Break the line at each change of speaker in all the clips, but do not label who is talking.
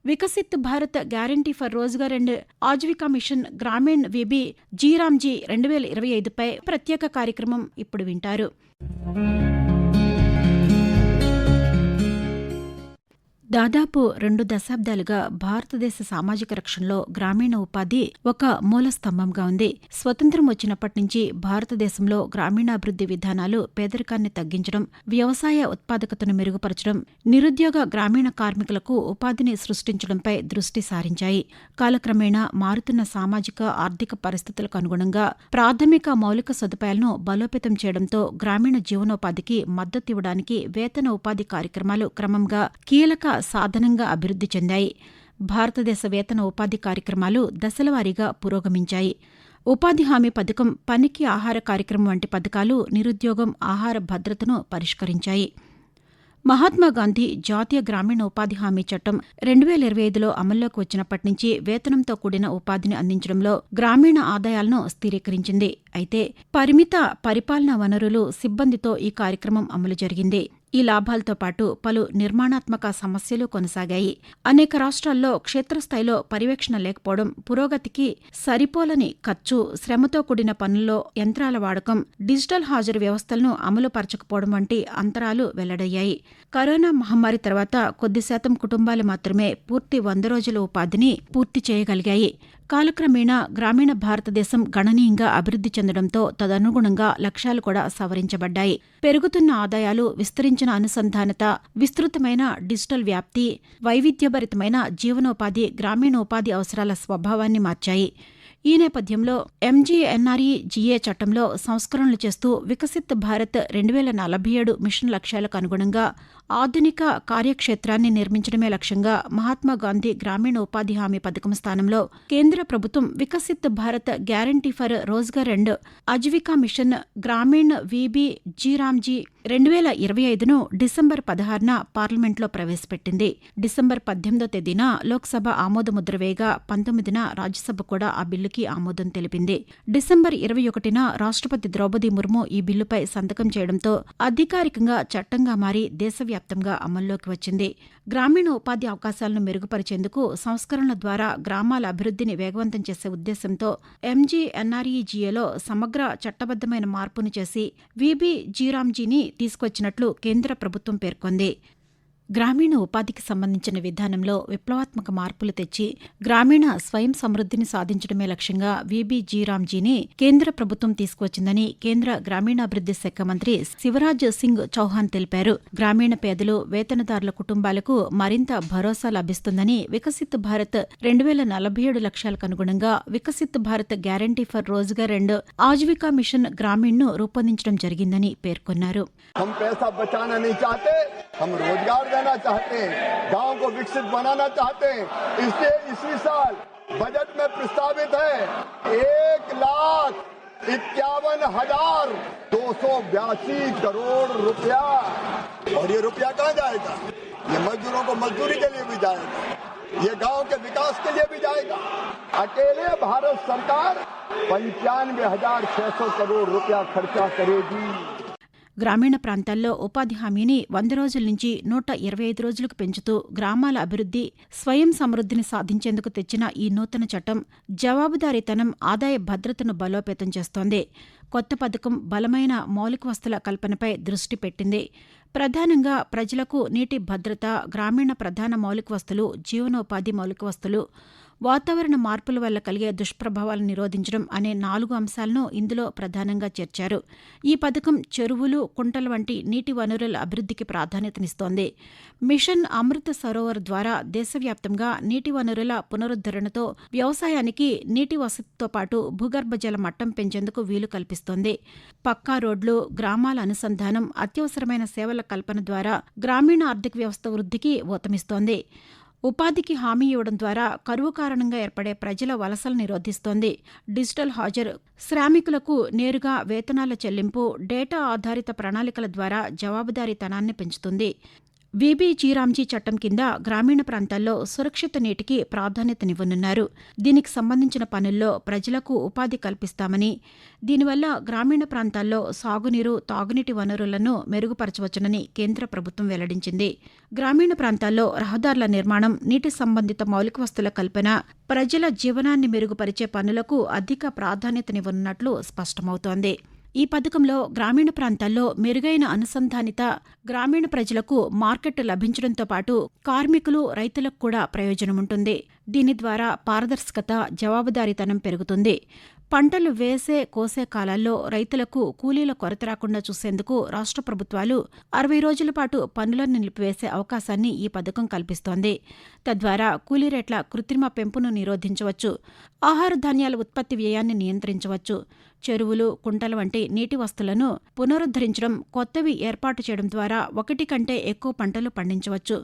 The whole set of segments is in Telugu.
Viksit Bharat guarantee for Rozgar and Aajeevika mission Gramin VB G RAM G 2025పై ప్రత్యేక కార్యక్రమం ఇప్పుడు వింటారు. దాదాపు 2 దశాబ్దాలుగా భారతదేశ సామాజిక రక్షణలో గ్రామీణ ఉపాధి ఒక మూల స్తంభంగా ఉంది. స్వతంత్రం వచ్చినప్పటి నుంచి భారతదేశంలో గ్రామీణాభివృద్ధి విధానాలు పేదరికాన్ని తగ్గించడం, వ్యవసాయ ఉత్పాదకతను మెరుగుపరచడం, నిరుద్యోగ గ్రామీణ కార్మికులకు ఉపాధిని సృష్టించడంపై దృష్టి సారించాయి. కాలక్రమేణా మారుతున్న సామాజిక ఆర్థిక పరిస్థితులకు అనుగుణంగా ప్రాథమిక మౌలిక సదుపాయాలను బలోపేతం చేయడంతో గ్రామీణ జీవనోపాధికి మద్దతివ్వడానికి వేతన ఉపాధి కార్యక్రమాలు క్రమంగా కీలక సాధనంగా అభివృద్ధి చెందాయి. భారతదేశ వేతన ఉపాధి కార్యక్రమాలు దశలవారీగా పురోగమించాయి. ఉపాధి హామీ పథకం, పనికి ఆహార కార్యక్రమం వంటి పథకాలు నిరుద్యోగం, ఆహార భద్రతను పరిష్కరించాయి. మహాత్మాగాంధీ జాతీయ గ్రామీణ ఉపాధి హామీ చట్టం 2025లో అమల్లోకి వచ్చినప్పటి నుంచి వేతనంతో కూడిన ఉపాధిని అందించడంలో గ్రామీణ ఆదాయాలను స్థిరీకరించింది. అయితే పరిమిత పరిపాలనా వనరులు, సిబ్బందితో ఈ కార్యక్రమం అమలు జరిగింది. ఈ లాభాలతో పాటు పలు నిర్మాణాత్మక సమస్యలు కొనసాగాయి. అనేక రాష్ట్రాల్లో క్షేత్రస్థాయిలో పర్యవేక్షణ లేకపోవడం, పురోగతికి సరిపోలని ఖర్చు, శ్రమతో కూడిన పనుల్లో యంత్రాల వాడకం, డిజిటల్ హాజరు వ్యవస్థలను అమలు పరచకపోవడం వంటి అంతరాలు వెల్లడయ్యాయి. కరోనా మహమ్మారి తర్వాత కొద్ది శాతం కుటుంబాలు మాత్రమే పూర్తి 100 రోజుల ఉపాధిని పూర్తి చేయగలిగాయి. కాలక్రమేణా గ్రామీణ భారతదేశం గణనీయంగా అభివృద్ధి చెందడంతో తదనుగుణంగా లక్ష్యాలు కూడా సవరించబడ్డాయి. పెరుగుతున్న ఆదాయాలు, విస్తరించిన అనుసంధానత, విస్తృతమైన డిజిటల్ వ్యాప్తి, వైవిధ్యభరితమైన జీవనోపాధి గ్రామీణ ఉపాధి అవసరాల స్వభావాన్ని మార్చాయి. ఈ నేపథ్యంలో ఎంజీఎన్ఆర్ఈజీఏ చట్టంలో సంస్కరణలు చేస్తూ వికసిత్ భారత్ 2047 మిషన్ లక్ష్యాలకు అనుగుణంగా ఆధునిక కార్యక్షేత్రాన్ని నిర్మించడమే లక్ష్యంగా మహాత్మాగాంధీ గ్రామీణ ఉపాధి హామీ పథకం స్థానంలో కేంద్ర ప్రభుత్వం Viksit Bharat guarantee for Rozgar and Aajeevika mission Gramin VB G RAM G 2025ను డిసెంబర్ 16న పార్లమెంట్లో ప్రవేశపెట్టింది. డిసెంబర్ 18వ తేదీన లోక్సభ ఆమోదముద్ర వేయగా 19న రాజ్యసభ కూడా ఆ బిల్లుకి ఆమోదం తెలిపింది. డిసెంబర్ 21న రాష్ట్రపతి ద్రౌపది ముర్ము ఈ బిల్లుపై సంతకం చేయడంతో అధికారికంగా చట్టంగా మారి దేశవ్యాప్తంగా అమల్లోకి వచ్చింది. గ్రామీణ ఉపాధి అవకాశాలను మెరుగుపరిచేందుకు సంస్కరణల ద్వారా గ్రామాల అభివృద్ధిని వేగవంతం చేసే ఉద్దేశంతో ఎంజీఎన్ఆర్ఈజీఏలో సమగ్ర చట్టబద్దమైన మార్పును చేసి విబి జీరామ్జీని తీసుకొచ్చినట్లు కేంద్ర ప్రభుత్వం పేర్కొంది. గ్రామీణ ఉపాధికి సంబంధించిన విధానంలో విప్లవాత్మక మార్పులు తెచ్చి గ్రామీణ స్వయం సమృద్ధిని సాధించడమే లక్ష్యంగా విబి జీరామ్జీని కేంద్ర ప్రభుత్వం తీసుకువచ్చిందని కేంద్ర గ్రామీణాభివృద్ధి శాఖ మంత్రి శివరాజ్ సింగ్ చౌహాన్ తెలిపారు. గ్రామీణ పేదలు, వేతనదారుల కుటుంబాలకు మరింత భరోసా లభిస్తుందని వికసిత్ భారత్ 2047 లక్ష్యాలకు అనుగుణంగా Viksit Bharat guarantee for Rozgar and Aajeevika mission గ్రామీణ్ను రూపొందించడం జరిగిందని పేర్కొన్నారు.
देना चाहते हैं, गांव को विकसित बनाना चाहते हैं। इसलिए इसी साल बजट में प्रस्तावित है 1,51,282 करोड़ रुपया। और ये रुपया कहाँ जाएगा? ये मजदूरों को मजदूरी के लिए भी जाएगा, ये गांव के विकास के लिए भी जाएगा। अकेले भारत सरकार 95,600 करोड़ रुपया खर्चा करेगी।
గ్రామీణ ప్రాంతాల్లో ఉపాధి హామీని 100 రోజుల నుంచి 125 రోజులకు పెంచుతూ గ్రామాల అభివృద్ధి, స్వయం సమృద్ధిని సాధించేందుకు తెచ్చిన ఈ నూతన చట్టం జవాబుదారీతనం, ఆదాయ భద్రతను బలోపేతం చేస్తోంది. కొత్త పథకం బలమైన మౌలిక వసతుల కల్పనపై దృష్టి పెట్టింది. ప్రధానంగా ప్రజలకు నీటి భద్రత, గ్రామీణ ప్రధాన మౌలిక వసతులు, జీవనోపాధి మౌలిక వసతులు, వాతావరణ మార్పుల వల్ల కలిగే దుష్ప్రభావాలను నిరోధించడం అనే 4 అంశాలను ఇందులో ప్రధానంగా చేర్చారు. ఈ పథకం చెరువులు, కుంటల వంటి నీటి వనరుల అభివృద్ధికి ప్రాధాన్యతనిస్తోంది. మిషన్ అమృత్ సరోవర్ ద్వారా దేశవ్యాప్తంగా నీటి వనరుల పునరుద్ధరణతో వ్యవసాయానికి నీటి వసతితో పాటు భూగర్భ జల మట్టం పెంచేందుకు వీలు కల్పిస్తోంది. పక్కా రోడ్లు, గ్రామాల అనుసంధానం, అత్యవసరమైన సేవల కల్పన ద్వారా గ్రామీణ ఆర్థిక వ్యవస్థ వృద్ధికి ఊతమిస్తోంది. ఉపాధికి హామీ ఇవ్వడం ద్వారా కరువు కారణంగా ఏర్పడే ప్రజల వలసలు నిరోధిస్తోంది. డిజిటల్ హాజరు, శ్రామికులకు నేరుగా వేతనాల చెల్లింపు, డేటా ఆధారిత ప్రణాళికల ద్వారా జవాబుదారీతనాన్ని పెంచుతుంది. వీబీ జీరామ్జీ చట్టం కింద గ్రామీణ ప్రాంతాల్లో సురక్షిత నీటికి ప్రాధాన్యతనివ్వనున్నారు. దీనికి సంబంధించిన పనుల్లో ప్రజలకు ఉపాధి కల్పిస్తామని, దీనివల్ల గ్రామీణ ప్రాంతాల్లో సాగునీరు, తాగునీటి వనరులను మెరుగుపరచవచ్చునని కేంద్ర ప్రభుత్వం వెల్లడించింది. గ్రామీణ ప్రాంతాల్లో రహదారుల నిర్మాణం, నీటి సంబంధిత మౌలిక వస్తువుల కల్పన, ప్రజల జీవనాన్ని మెరుగుపరిచే పనులకు అధిక ప్రాధాన్యతనివ్వనున్నట్లు స్పష్టమవుతోంది. ఈ పథకంలో గ్రామీణ ప్రాంతాల్లో మెరుగైన అనుసంధానిత గ్రామీణ ప్రజలకు మార్కెట్ లభించడంతో పాటు కార్మికులు, రైతులకు కూడా ప్రయోజనముంటుంది. దీని ద్వారా పారదర్శకత, జవాబుదారీతనం పెరుగుతుంది. పంటలు వేసే, కోసే కాలాల్లో రైతులకు కూలీల కొరత రాకుండా చూసేందుకు రాష్ట్ర ప్రభుత్వాలు 60 రోజుల పాటు పనులను నిలిపివేసే అవకాశాన్ని ఈ పథకం కల్పిస్తోంది. తద్వారా కూలీ రేట్ల కృత్రిమ పెంపును నిరోధించవచ్చు, ఆహార ధాన్యాల ఉత్పత్తి వ్యయాన్ని నియంత్రించవచ్చు, చెరువులు, కుంటల వంటి నీటి వస్తువులను పునరుద్ధరించడం, కొత్తవి ఏర్పాటు చేయడం ద్వారా ఒకటి కంటే ఎక్కువ పంటలు పండించవచ్చు.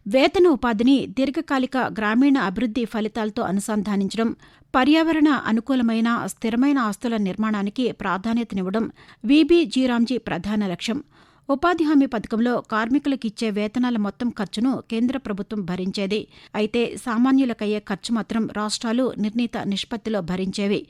వేతన ఉపాధిని దీర్ఘకాలిక గ్రామీణ అభివృద్ధి ఫలితాలతో అనుసంధానించడం, పర్యావరణ అనుకూలమైన స్థిరమైన ఆస్తుల నిర్మాణానికి ప్రాధాన్యతనివ్వడం వీబీ జీరామ్జీ ప్రధాన లక్ష్యం. ఉపాధి హామీ పథకంలో కార్మికులకిచ్చే వేతనాల మొత్తం ఖర్చును కేంద్ర ప్రభుత్వం భరించేది. అయితే సామాన్యులకయ్యే ఖర్చు మాత్రం రాష్ట్రాలు నిర్ణీత నిష్పత్తిలో భరించేవి.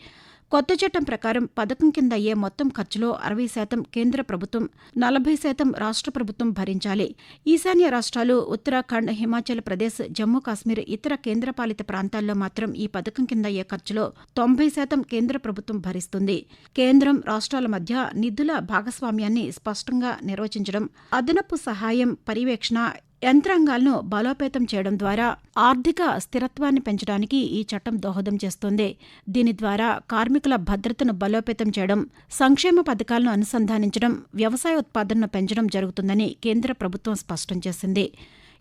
కొత్త చట్టం ప్రకారం పథకం కింద అయ్యే మొత్తం ఖర్చులో 60% కేంద్ర ప్రభుత్వం, 40% రాష్ట్ర ప్రభుత్వం భరించాలి. ఈశాన్య రాష్ట్రాలు, ఉత్తరాఖండ్, హిమాచల్ ప్రదేశ్, జమ్మూ కాశ్మీర్, ఇతర కేంద్రపాలిత ప్రాంతాల్లో మాత్రం ఈ పథకం కింద అయ్యే ఖర్చులో 90% కేంద్ర ప్రభుత్వం భరిస్తుంది. కేంద్రం, రాష్ట్రాల మధ్య నిధుల భాగస్వామ్యాన్ని స్పష్టంగా నిర్వచించడం, అదనపు సహాయం, పర్యవేక్షణ యంత్రాంగాలను బలోపేతం చేయడం ద్వారా ఆర్థిక స్థిరత్వాన్ని పెంచడానికి ఈ చట్టం దోహదం చేస్తోంది. దీని ద్వారా కార్మికుల భద్రతను బలోపేతం చేయడం, సంక్షేమ పథకాలను అనుసంధానించడం, వ్యవసాయ ఉత్పాదనను పెంచడం జరుగుతుందని కేంద్ర ప్రభుత్వం స్పష్టం చేసింది.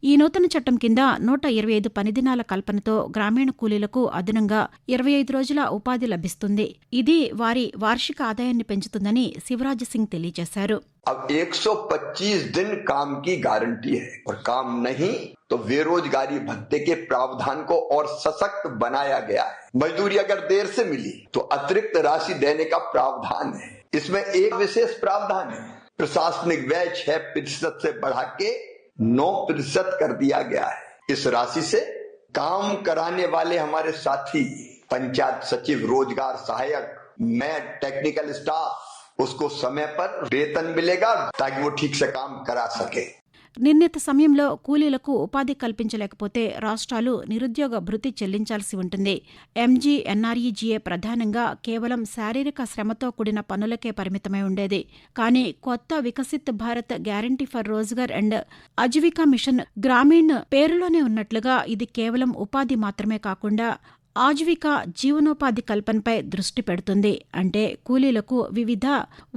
ఈ నూతన చట్టం కింద 125 పనిదినాల కల్పనతో గ్రామీణ కూలీలకు అదనంగా 25 రోజుల ఉపాధి లభిస్తుంది. ఇది వారి వార్షిక ఆదాయాన్ని పెంచుతుందని శివరాజ్ సింగ్ తెలియజేశారు.
अब 125 दिन काम की गारंटी है और काम नहीं तो बेरोजगारी भत्ते के प्रावधान को और सशक्त बनाया गया है। मजदूरी अगर देर से मिली तो अतिरिक्त राशि देने का प्रावधान है। इसमें एक विशेष प्रावधान है, प्रशासनिक व्यय 6% से बढ़ा के 9% कर दिया गया है। इस राशि से काम कराने वाले हमारे साथी, पंचायत सचिव, रोजगार सहायक, मैं, टेक्निकल स्टाफ, उसको समय पर वेतन मिलेगा ताकि वो ठीक से काम करा सके.
నిర్ణీత సమయంలో కూలీలకు ఉపాధి కల్పించలేకపోతే రాష్ట్రాలు నిరుద్యోగ భృతి చెల్లించాల్సి ఉంటుంది. ఎంజీఎన్ఆర్ఈజీఏ ప్రధానంగా కేవలం శారీరక శ్రమతో కూడిన పనులకే పరిమితమై ఉండేది. కానీ కొత్త Viksit Bharat guarantee for Rozgar and Aajeevika mission Gramin పేరులోనే ఉన్నట్లుగా ఇది కేవలం ఉపాధి మాత్రమే కాకుండా ఆజీవిక జీవనోపాధి కల్పనపై దృష్టి పెడుతుంది. అంటే కూలీలకు వివిధ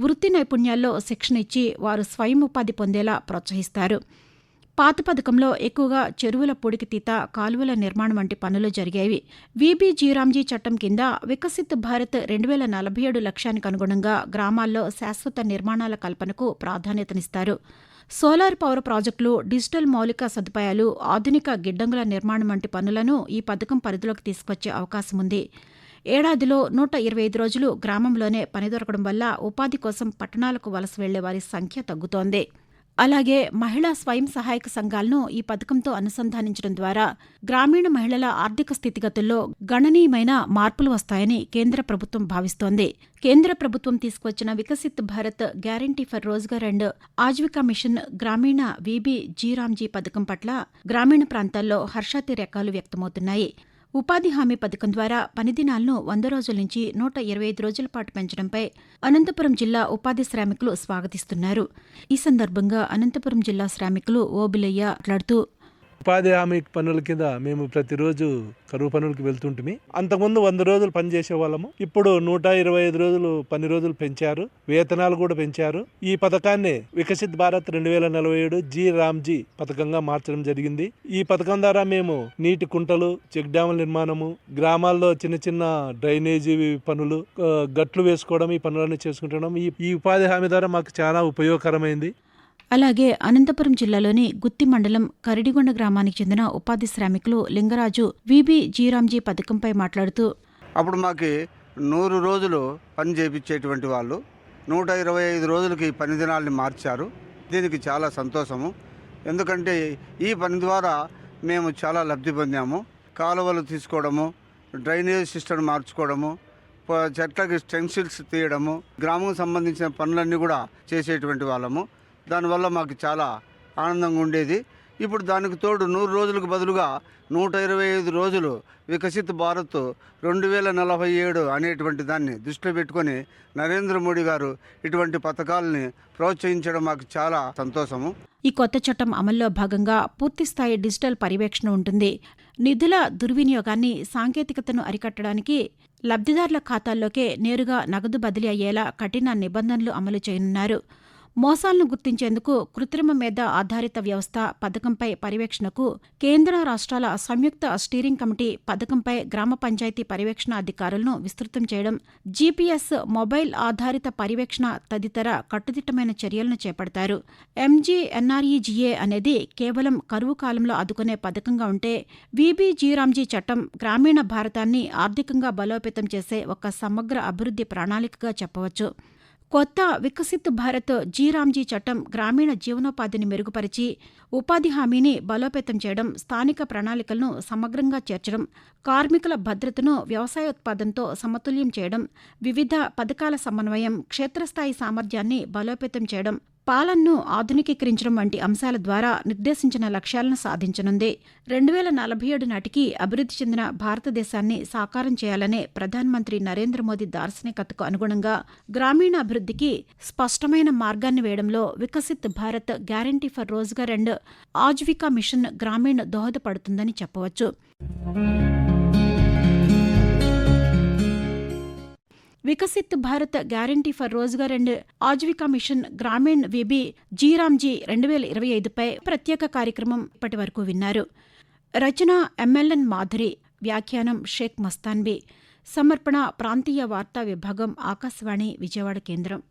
వృత్తి నైపుణ్యాల్లో శిక్షణ ఇచ్చి వారు స్వయం ఉపాధి పొందేలా ప్రోత్సహిస్తారు. పాత పథకంలో ఎక్కువగా చెరువుల పూడికితీత, కాలువల నిర్మాణం వంటి పనులు జరిగేవి. వీబీ జీరామ్జీ చట్టం కింద వికసిత్ భారత్ 2047 లక్ష్యానికి అనుగుణంగా గ్రామాల్లో శాశ్వత నిర్మాణాల కల్పనకు ప్రాధాన్యతనిస్తారు. సోలార్ పవర్ ప్రాజెక్టులు, డిజిటల్ మౌలిక సదుపాయాలు, ఆధునిక గిడ్డంగుల నిర్మాణం వంటి పనులను ఈ పథకం పరిధిలోకి తీసుకొచ్చే అవకాశం ఉంది. ఏడాదిలో 125 రోజులు గ్రామంలోనే పని దొరకడం వల్ల ఉపాధి కోసం పట్టణాలకు వలస వెళ్లే వారి సంఖ్య తగ్గుతోంది. అలాగే మహిళా స్వయం సహాయక సంఘాలను ఈ పథకంతో అనుసంధానించడం ద్వారా గ్రామీణ మహిళల ఆర్థిక స్థితిగతుల్లో గణనీయమైన మార్పులు వస్తాయని కేంద్ర ప్రభుత్వం భావిస్తోంది. కేంద్ర ప్రభుత్వం తీసుకువచ్చిన Viksit Bharat guarantee for Rozgar and Aajeevika mission Gramin VB G RAM G పథకం పట్ల గ్రామీణ ప్రాంతాల్లో హర్షాతిరేకాలు వ్యక్తమవుతున్నాయి. ఉపాధి హామీ పథకం ద్వారా పనిదినాలను 100 రోజుల నుంచి 125 రోజుల పాటు పెంచడంపై అనంతపురం జిల్లా ఉపాధి శ్రామికులు స్వాగతిస్తున్నారు. ఈ సందర్భంగా అనంతపురం జిల్లా శ్రామికులు ఓబిలయ్య మాట్లాడుతూ,
ఉపాధి హామీ పనుల కింద మేము ప్రతిరోజు కరువు పనులకు వెళ్తుంటిమి. అంతకుముందు 100 రోజులు పని చేసే వాళ్ళము. ఇప్పుడు 125 రోజులు పని రోజులు పెంచారు, వేతనాలు కూడా పెంచారు. ఈ పథకాన్ని వికసిత్ భారత్ 2047 జీరామ్జీ పథకంగా మార్చడం జరిగింది. ఈ పథకం ద్వారా మేము నీటి కుంటలు, చెక్ డ్యాముల నిర్మాణము, గ్రామాల్లో చిన్న చిన్న డ్రైనేజీ పనులు, గట్లు వేసుకోవడం, ఈ పనులన్నీ చేసుకుంటున్నాం. ఈ ఉపాధి హామీ ద్వారా మాకు చాలా ఉపయోగకరమైంది.
అలాగే అనంతపురం జిల్లాలోని గుత్తి మండలం కరిడిగొండ గ్రామానికి చెందిన ఉపాధి శ్రామికులు లింగరాజు వీబీ జీరామ్జీ పథకంపై మాట్లాడుతూ,
అప్పుడు మాకు 100 రోజులు పని చేయించేటువంటి వాళ్ళు 125 రోజులకి పని దినాల్ని మార్చారు. దీనికి చాలా సంతోషము. ఎందుకంటే ఈ పని ద్వారా మేము చాలా లబ్ధి పొందాము. కాలువలు తీసుకోవడము, డ్రైనేజ్ సిస్టమ్ మార్చుకోవడము, చెట్లకి స్టెన్సిల్స్ తీయడము, గ్రామం సంబంధించిన పనులన్నీ కూడా చేసేటువంటి వాళ్ళము. దానివల్ల మాకు చాలా ఆనందంగా ఉండేది. ఇప్పుడు దానికి తోడు 100 రోజులకు బదులుగా 125 రోజులు వికసిత్ భారత్ 2047 అనేటువంటి దాన్ని దృష్టిలో పెట్టుకొని నరేంద్ర మోడీ గారు ఇటువంటి పథకాలని ప్రోత్సహించడం మాకు చాలా సంతోషము.
ఈ కొత్త చట్టం అమల్లో భాగంగా పూర్తిస్థాయి డిజిటల్ పర్యవేక్షణ ఉంటుంది. నిధుల దుర్వినియోగాన్ని, సాంకేతికతను అరికట్టడానికి లబ్ధిదారుల ఖాతాల్లోకే నేరుగా నగదు బదిలీ అయ్యేలా కఠిన నిబంధనలు అమలు చేయనున్నారు. మోసాలను గుర్తించేందుకు కృత్రిమ మేధ ఆధారిత వ్యవస్థ, పథకంపై పర్యవేక్షణకు కేంద్ర రాష్ట్రాల సంయుక్త స్టీరింగ్ కమిటీ, పథకంపై గ్రామ పంచాయతీ పర్యవేక్షణ అధికారులను విస్తృతం చేయడం, జీపీఎస్, మొబైల్ ఆధారిత పర్యవేక్షణ తదితర కట్టుదిట్టమైన చర్యలను చేపడతారు. ఎంజీఎన్ఆర్ఈజీఏ అనేది కేవలం కరువు కాలంలో ఆదుకునే పథకంగా ఉంటే, వీబీజీరామ్జీ చట్టం గ్రామీణ భారతాన్ని ఆర్థికంగా బలోపేతం చేసే ఒక సమగ్ర అభివృద్ధి ప్రణాళికగా చెప్పవచ్చు. కొత్త వికసిత్ భారత్ జీరామ్జీ చట్టం గ్రామీణ జీవనోపాధిని మెరుగుపరిచి, ఉపాధి హామీని బలోపేతం చేయడం, స్థానిక ప్రణాళికలను సమగ్రంగా చేర్చడం, కార్మికుల భద్రతను వ్యవసాయోత్పాదనతో సమతుల్యం చేయడం, వివిధ పథకాల సమన్వయం, క్షేత్రస్థాయి సామర్థ్యాన్ని బలోపేతం చేయడం, పాలనను ఆధునికీకరించడం వంటి అంశాల ద్వారా నిర్దేశించిన లక్ష్యాలను సాధించనుంది. 2047 నాటికి అభివృద్ధి చెందిన భారతదేశాన్ని సాకారం చేయాలనే ప్రధానమంత్రి నరేంద్ర మోదీ దార్శనికతకు అనుగుణంగా గ్రామీణాభివృద్ధికి స్పష్టమైన మార్గాన్ని వేయడంలో Viksit Bharat, guarantee for Rozgar and Aajeevika mission Gramin దోహదపడుతుందని చెప్పవచ్చు. Viksit Bharat, guarantee for Rozgar and Aajeevika mission Gramin VB G RAM G 2025పై ప్రత్యేక కార్యక్రమం ఇప్పటి వరకు విన్నారు. రచన ఎంఎల్ఎన్ మాధురి, వ్యాఖ్యానం షేక్ మస్తాన్బీ, సమర్పణ ప్రాంతీయ వార్తా విభాగం, ఆకాశవాణి విజయవాడ కేంద్రం.